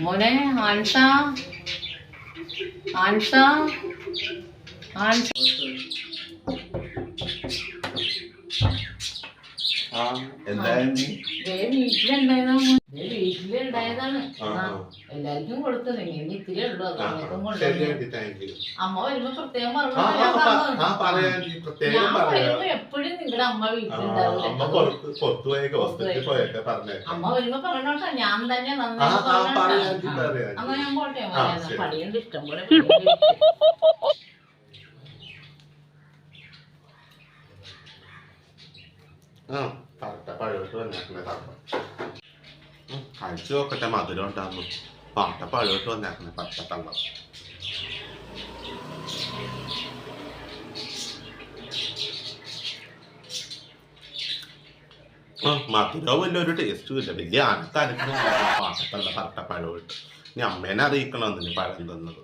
മോനെ ആൻസ ആൻസ ആൻസ വീട്ടിലുണ്ടായതാണ്. എല്ലാവർക്കും കൊടുത്തു. ഇനി ഇത്തിരി ഉള്ളു. അമ്മ വരുമ്പോ പ്രത്യേകം പറഞ്ഞു. എപ്പോഴും നിങ്ങളുടെ അമ്മ വീട്ടിലുണ്ടാവില്ല. അമ്മ വരുമ്പോ പറഞ്ഞോട്ടെ. ഞാൻ തന്നെ നന്നായി അമ്മ. ഞാൻ പോട്ടെ. പണിയുണ്ട് ഇഷ്ടം പോലെ. കഴിച്ചു നോക്കട്ടെ. മധുരം ഉണ്ടാകുന്നു. പഴോട്ട് വന്നേക്കണേ പട്ടത്തള്ള. മധുരവും വലിയൊരു ടേസ്റ്റും ഇല്ല. വലിയ അനക്കനക്കുന്ന പാട്ടത്തള്ള പട്ടപ്പഴോട്ട്. ഇനി അമ്മേനെ അറിയിക്കണം അതിന് പഴം തന്നത്.